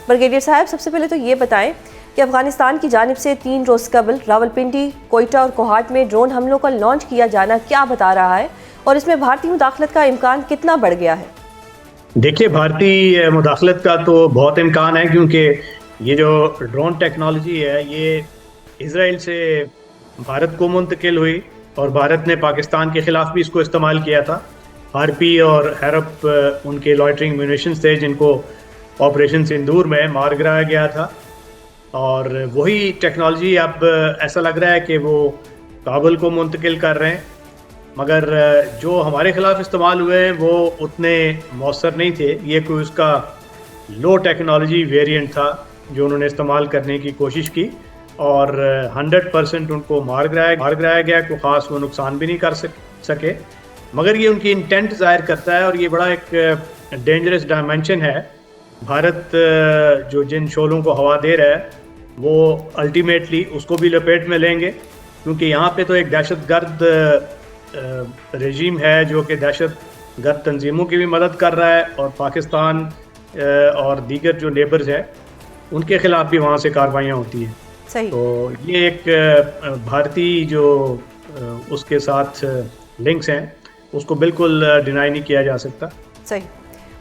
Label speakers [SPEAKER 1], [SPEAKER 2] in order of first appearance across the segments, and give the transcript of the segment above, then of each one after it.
[SPEAKER 1] Brigadier صاحب، سب سے پہلے تو یہ بتائیں کہ افغانستان کی جانب سے 3 روز قبل راولپنڈی، کوئٹہ اور کوہاٹ میں ڈرون حملوں کا لانچ کیا جانا کیا بتا رہا ہے، اور اس میں بھارتی مداخلت کا امکان کتنا بڑھ گیا ہے؟
[SPEAKER 2] دیکھیے، بھارتی مداخلت کا تو بہت امکان ہے، کیونکہ یہ جو ڈرون ٹیکنالوجی ہے یہ اسرائیل سے بھارت کو منتقل ہوئی، اور بھارت نے پاکستان کے خلاف بھی اس کو استعمال کیا تھا۔ ہارپی اور ہیرپ ان کے لائٹرنگ میونیشنز تھے جن کو آپریشن سندور میں مار گرایا گیا تھا، اور وہی ٹیکنالوجی اب ایسا لگ رہا ہے کہ وہ کابل کو منتقل کر رہے ہیں، مگر جو ہمارے خلاف استعمال ہوئے ہیں وہ اتنے مؤثر نہیں تھے۔ یہ کوئی اس کا لو ٹیکنالوجی ویریئنٹ تھا جو انہوں نے استعمال کرنے کی کوشش کی، اور 100% ان کو مار گرایا گیا، کوئی خاص وہ نقصان بھی نہیں کر سکے، مگر یہ ان کی انٹینٹ ظاہر کرتا ہے، اور یہ بڑا ایک ڈینجرس ڈائمینشن ہے۔ بھارت جو جن شعلوں کو ہوا دے رہا ہے وہ الٹیمیٹلی اس کو بھی لپیٹ میں لیں گے، کیونکہ یہاں پہ تو ایک دہشت گرد رژیم ہے جو کہ دہشت گرد تنظیموں کی بھی مدد کر رہا ہے، اور پاکستان اور دیگر جو نیبرز ہیں ان کے خلاف بھی وہاں سے کارروائیاں ہوتی ہیں۔
[SPEAKER 1] صحیح۔
[SPEAKER 2] تو یہ ایک بھارتی جو اس کے ساتھ لنکس ہیں اس کو بالکل ڈینائی نہیں کیا جا سکتا۔
[SPEAKER 1] صحیح۔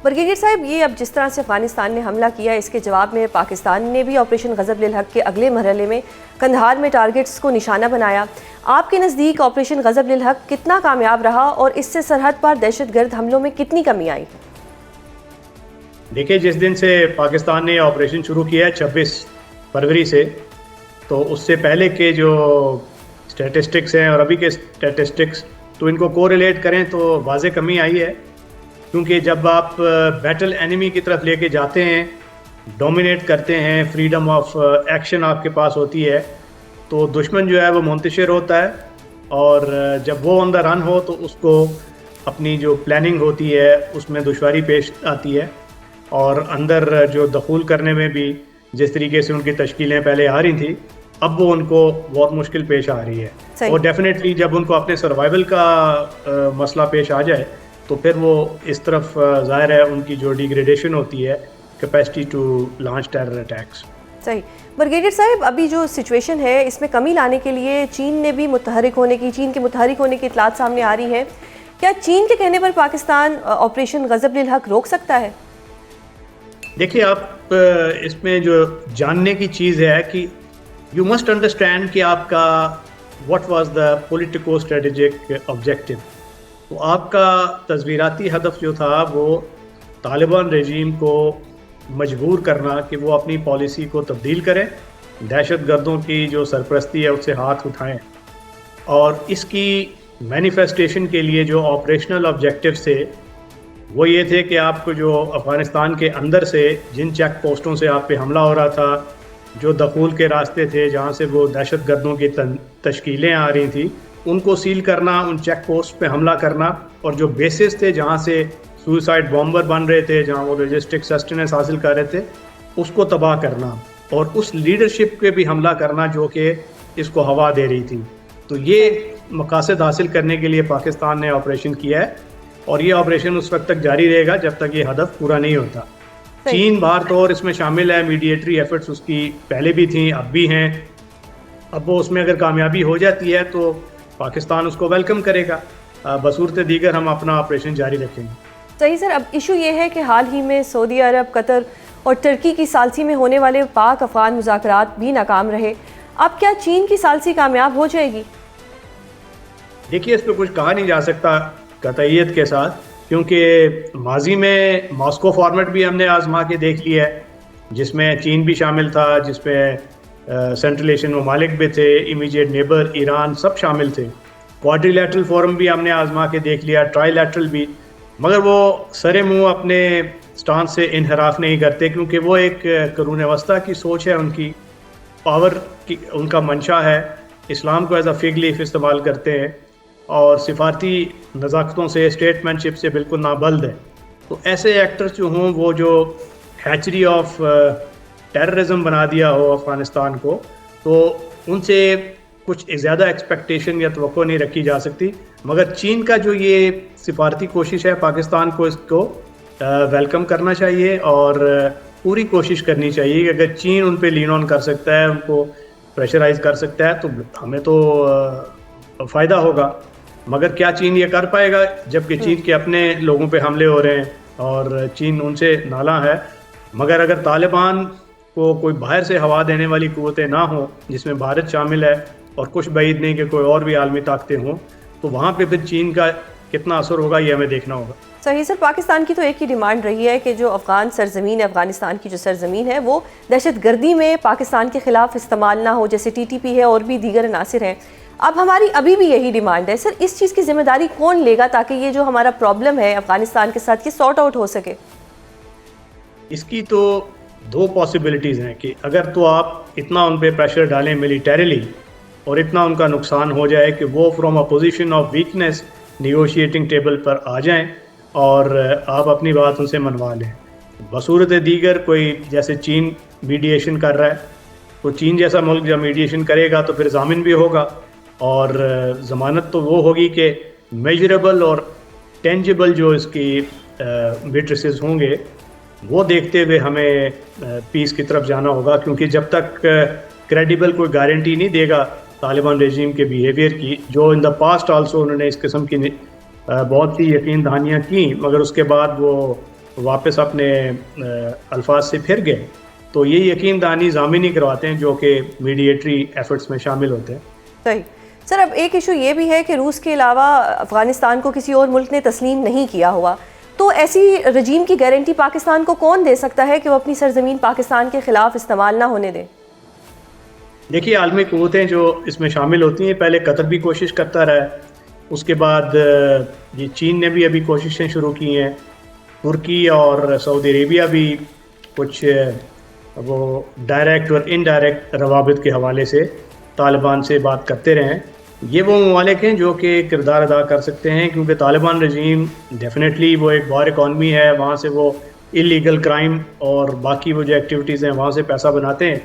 [SPEAKER 1] بریگیڈیئر صاحب، یہ اب جس طرح سے افغانستان نے حملہ کیا، اس کے جواب میں پاکستان نے بھی آپریشن غضب للحق کے اگلے مرحلے میں قندھار میں ٹارگٹس کو نشانہ بنایا۔ آپ کے نزدیک آپریشن غضب للحق کتنا کامیاب رہا، اور اس سے سرحد پر دہشت گرد حملوں میں کتنی کمی آئی؟
[SPEAKER 2] دیکھیں، جس دن سے پاکستان نے آپریشن شروع کیا ہے 26 فروری سے، تو اس سے پہلے کے جو اسٹیٹسٹکس ہیں اور ابھی کے اسٹیٹسٹکس، تو ان کو کوریلیٹ کریں تو واضح کمی آئی ہے، کیونکہ جب آپ بیٹل اینیمی کی طرف لے کے جاتے ہیں، ڈومینیٹ کرتے ہیں، فریڈم آف ایکشن آپ کے پاس ہوتی ہے، تو دشمن جو ہے وہ منتشر ہوتا ہے، اور جب وہ آن دا رن ہو تو اس کو اپنی جو پلاننگ ہوتی ہے اس میں دشواری پیش آتی ہے، اور اندر جو دخول کرنے میں بھی جس طریقے سے ان کی تشکیلیں پہلے آ رہی تھیں اب وہ ان کو بہت مشکل پیش آ رہی ہے، اور ڈیفینیٹلی جب ان کو اپنے سروائیول کا مسئلہ پیش آ جائے تو پھر وہ اس طرف ظاہر ہے ان کی جو ڈیگریڈیشن ہوتی ہے، capacity to launch terror attacks.
[SPEAKER 1] صحیح۔ بریگیڈیئر صاحب، ابھی جو سچویشن ہے اس میں کمی لانے کے لیے چین نے بھی چین کے متحرک ہونے کی اطلاعات سامنے آ رہی ہیں، کیا چین کے کہنے پر پاکستان آپریشن غضب للحق روک سکتا ہے؟
[SPEAKER 2] دیکھیے، آپ اس میں جو جاننے کی چیز ہے کہ یو مسٹ انڈرسٹینڈ کہ آپ کا what was the politico strategic objective. تو آپ کا تصویراتی ہدف جو تھا وہ طالبان رژیم کو مجبور کرنا کہ وہ اپنی پالیسی کو تبدیل کریں، دہشت گردوں کی جو سرپرستی ہے اس سے ہاتھ اٹھائیں، اور اس کی مینیفیسٹیشن کے لیے جو آپریشنل آبجیکٹیوز تھے وہ یہ تھے کہ آپ کو جو افغانستان کے اندر سے جن چیک پوسٹوں سے آپ پہ حملہ ہو رہا تھا، جو دخول کے راستے تھے جہاں سے وہ دہشت گردوں کی تشکیلیں آ رہی تھیں، ان کو سیل کرنا، ان چیک پوسٹ پہ حملہ کرنا، اور جو بیسز تھے جہاں سے سوئسائڈ بامبر بن رہے تھے، جہاں وہ لاجسٹک سسٹیننس حاصل کر رہے تھے، اس کو تباہ کرنا، اور اس لیڈرشپ پہ بھی حملہ کرنا جو کہ اس کو ہوا دے رہی تھی۔ تو یہ مقاصد حاصل کرنے کے لیے پاکستان نے آپریشن کیا ہے، اور یہ آپریشن اس وقت تک جاری رہے گا جب تک یہ ہدف پورا نہیں ہوتا۔ چین باہر طور اس میں شامل ہے، میڈیٹری ایفرٹس اس کی پہلے بھی تھیں، اب بھی ہیں، اب وہ اس میں اگر کامیابی ہو جاتی ہے تو پاکستان اس کو ویلکم کرے گا، بصورت دیگر ہم اپنا آپریشن جاری رکھیں گے۔
[SPEAKER 1] صحیح سر، اب ایشو یہ ہے کہ حال ہی میں سعودی عرب، قطر اور ترکی کی ثالثی میں ہونے والے پاک افغان مذاکرات بھی ناکام رہے، اب کیا چین کی ثالثی کامیاب ہو جائے گی؟
[SPEAKER 2] دیکھیے، اس پہ کچھ کہا نہیں جا سکتا قطعیت کے ساتھ، کیونکہ ماضی میں ماسکو فارمیٹ بھی ہم نے آزما کے دیکھ لیا ہے، جس میں چین بھی شامل تھا، جس میں سینٹرل ایشین ممالک بھی تھے، امیجیٹ نیبر ایران سب شامل تھے۔ کوادری لیٹرل فورم بھی ہم نے آزما کے دیکھ لیا، ٹرائی لیٹرل بھی، مگر وہ سرے منہ اپنے سٹانس سے انحراف نہیں کرتے، کیونکہ وہ ایک قرون وسطیٰ کی سوچ ہے، ان کی پاور کی ان کا منشا ہے، اسلام کو ایز اے فگ لیف استعمال کرتے ہیں، اور سفارتی نزاکتوں سے، اسٹیٹمنٹ شپ سے بالکل نابلد ہے۔ تو ایسے ایکٹرز جو ہوں، وہ جو ہیچری آف ٹیررزم بنا دیا ہو افغانستان کو، تو ان سے کچھ زیادہ ایکسپیکٹیشن یا توقع نہیں رکھی جا سکتی، مگر چین کا جو یہ سفارتی کوشش ہے پاکستان کو اس کو ویلکم کرنا چاہیے، اور پوری کوشش کرنی چاہیے کہ اگر چین ان پہ لین آن کر سکتا ہے, ان کو پریشرائز کر سکتا ہے, تو ہمیں تو فائدہ ہوگا. مگر کیا چین یہ کر پائے گا جبکہ چین کے اپنے لوگوں پہ حملے ہو رہے ہیں اور چین ان سے نالاں ہے. مگر اگر طالبان کو کوئی باہر سے ہوا دینے والی قوتیں نہ ہوں جس میں بھارت شامل ہے, اور کچھ بعید نہیں کہ کوئی اور بھی عالمی طاقتیں ہوں, تو وہاں پہ پھر چین کا کتنا اثر ہوگا یہ ہمیں دیکھنا ہوگا.
[SPEAKER 1] صحیح سر, پاکستان کی تو ایک ہی ڈیمانڈ رہی ہے کہ جو افغان سرزمین ہے, افغانستان کی جو سرزمین ہے, وہ دہشت گردی میں پاکستان کے خلاف استعمال نہ ہو, جیسے ٹی ٹی پی ہے اور بھی دیگر عناصر ہیں. اب ہماری ابھی بھی یہی ڈیمانڈ ہے. سر, اس چیز کی ذمہ داری کون لے گا تاکہ یہ جو ہمارا پرابلم ہے افغانستان کے ساتھ یہ سارٹ آؤٹ ہو سکے؟
[SPEAKER 2] اس کی تو دو پاسبلٹیز ہیں کہ اگر تو آپ اتنا ان پہ پریشر ڈالیں ملیٹریلی اور اتنا ان کا نقصان ہو جائے کہ وہ from a position of weakness negotiating table پر آ جائیں اور آپ اپنی بات ان سے منوا لیں. بصورت دیگر کوئی جیسے چین میڈیشن کر رہا ہے, تو چین جیسا ملک جب میڈیشن کرے گا تو پھر ضامن بھی ہوگا, اور ضمانت تو وہ ہوگی کہ میجریبل اور ٹینجیبل جو اس کی وٹنسز ہوں گے وہ دیکھتے ہوئے ہمیں پیس کی طرف جانا ہوگا. کیونکہ جب تک کریڈیبل کوئی گارنٹی نہیں دے گا طالبان رژیم کے بیہیویئر کی, جو ان دا پاسٹ آلسو انہوں نے اس قسم کی بہت سی یقین دہانیاں کیں مگر اس کے بعد وہ واپس اپنے الفاظ سے پھر گئے, تو یہ یقین دہانی ضامن ہی کرواتے ہیں جو کہ میڈیٹری ایفرٹس میں شامل ہوتے ہیں.
[SPEAKER 1] صحیح سر, اب ایک ایشو یہ بھی ہے کہ روس کے علاوہ افغانستان کو کسی اور ملک نے تسلیم نہیں کیا ہوا, تو ایسی رجیم کی گارنٹی پاکستان کو کون دے سکتا ہے کہ وہ اپنی سرزمین پاکستان کے خلاف استعمال نہ ہونے دے؟
[SPEAKER 2] دیکھیے, عالمی قوتیں جو اس میں شامل ہوتی ہیں, پہلے قطر بھی کوشش کرتا رہا ہے, اس کے بعد یہ چین نے بھی ابھی کوششیں شروع کی ہیں, ترکی اور سعودی عربیہ بھی کچھ وہ ڈائریکٹ اور انڈائریکٹ روابط کے حوالے سے طالبان سے بات کرتے رہے ہیں. یہ وہ ممالک ہیں جو کہ کردار ادا کر سکتے ہیں, کیونکہ طالبان رژیم ڈیفینیٹلی وہ ایک بار اکانومی ہے, وہاں سے وہ انلیگل کرائم اور باقی وہ جو ایکٹیویٹیز ہیں وہاں سے پیسہ بناتے ہیں,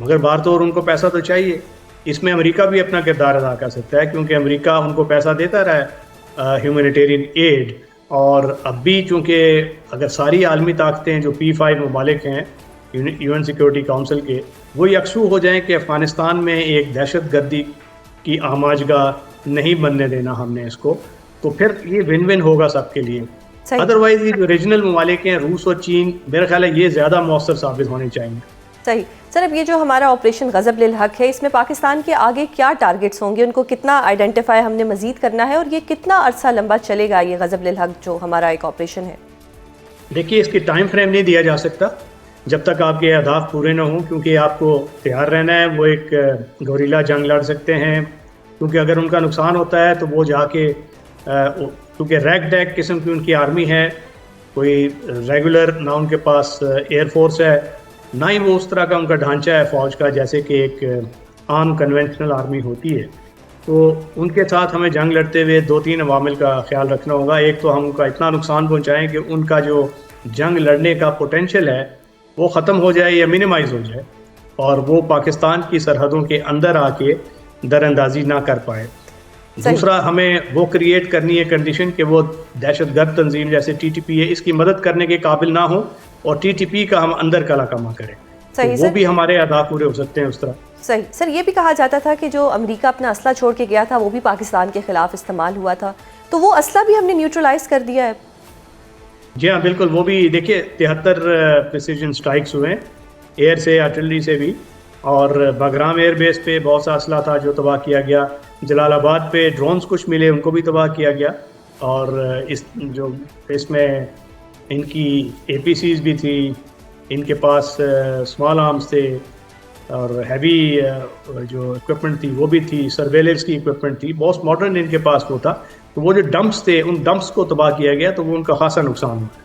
[SPEAKER 2] مگر بار طور ان کو پیسہ تو چاہیے. اس میں امریکہ بھی اپنا کردار ادا کر سکتا ہے, کیونکہ امریکہ ان کو پیسہ دیتا رہا ہے ہیومینیٹیرین ایڈ, اور اب بھی چونکہ اگر ساری عالمی طاقتیں جو P5 ممالک ہیں UN سیکورٹی کونسل کے, وہ یکسو ہو جائیں کہ افغانستان میں ایک دہشت گردی کی آماجگاہ نہیں بننے دینا ہم نے اس کو, تو پھر یہ ون ون ہوگا سب کے لیے. ادروائز یہ جو ریجنل ممالک ہیں روس اور چین, میرا خیال ہے یہ زیادہ مؤثر ثابت ہونے چاہیے.
[SPEAKER 1] صحیح سر, اب یہ جو ہمارا آپریشن غضب للحق ہے, اس میں پاکستان کے آگے کیا ٹارگٹس ہوں گے, ان کو کتنا آئیڈینٹیفائی ہم نے مزید کرنا ہے, اور یہ کتنا عرصہ لمبا چلے گا یہ غضب للحق جو ہمارا ایک آپریشن ہے؟
[SPEAKER 2] دیکھیے, اس کی ٹائم فریم نہیں دیا جا سکتا جب تک آپ کے اہداف پورے نہ ہوں, کیونکہ آپ کو تیار رہنا ہے. وہ ایک گوریلا جنگ لڑ سکتے ہیں, کیونکہ اگر ان کا نقصان ہوتا ہے تو وہ جا کے, کیونکہ ریگ ڈیگ قسم کی ان کی آرمی ہے, کوئی ریگولر نہ ان کے پاس ایئر فورس ہے, نہ ہی وہ اس طرح کا ان کا ڈھانچہ ہے فوج کا جیسے کہ ایک عام کنونشنل آرمی ہوتی ہے. تو ان کے ساتھ ہمیں جنگ لڑتے ہوئے 2-3 عوامل کا خیال رکھنا ہوگا. ایک تو ہم ان کا اتنا نقصان پہنچائیں کہ ان کا جو جنگ لڑنے کا پوٹینشیل ہے وہ ختم ہو جائے یا منیمائز ہو جائے, اور وہ پاکستان کی سرحدوں کے اندر آ کے در اندازی نہ کر پائے. دوسرا, ہمیں وہ کریٹ کرنی ہے کنڈیشن کہ وہ دہشت گرد تنظیم جیسے TTP ہے اس کی مدد کرنے کے قابل نہ ہو, اور TTP کا ہم اندر کلا کما کریں. وہ بھی ہمارے اہداف پورے ہو سکتے ہیں اس طرح.
[SPEAKER 1] صحیح سر, یہ بھی کہا جاتا تھا کہ جو امریکہ اپنا اسلحہ چھوڑ کے گیا تھا وہ بھی پاکستان کے خلاف استعمال ہوا تھا, تو وہ اسلحہ بھی ہم نے نیوٹرلائز کر دیا ہے.
[SPEAKER 2] جی ہاں بالکل, وہ بھی دیکھیے 73 پریسیجن سٹرائکس ہوئے, ایئر سے آرٹلری سے بھی, اور بگرام ایئر بیس پہ بہت سا اسلحہ تھا جو تباہ کیا گیا. جلال آباد پہ ڈرونز کچھ ملے, ان کو بھی تباہ کیا گیا. اور اس میں ان کی APCs بھی تھی, ان کے پاس اسمال آرمز تھے, اور ہیوی جو اکوپمنٹ تھی وہ بھی تھی, سرویلنس کی اکوپمنٹ تھی, بہت ماڈرن ان کے پاس وہ تھا. تو وہ جو ڈمپس تھے ان ڈمپس کو تباہ کیا گیا, تو وہ ان کا خاصا نقصان ہوا.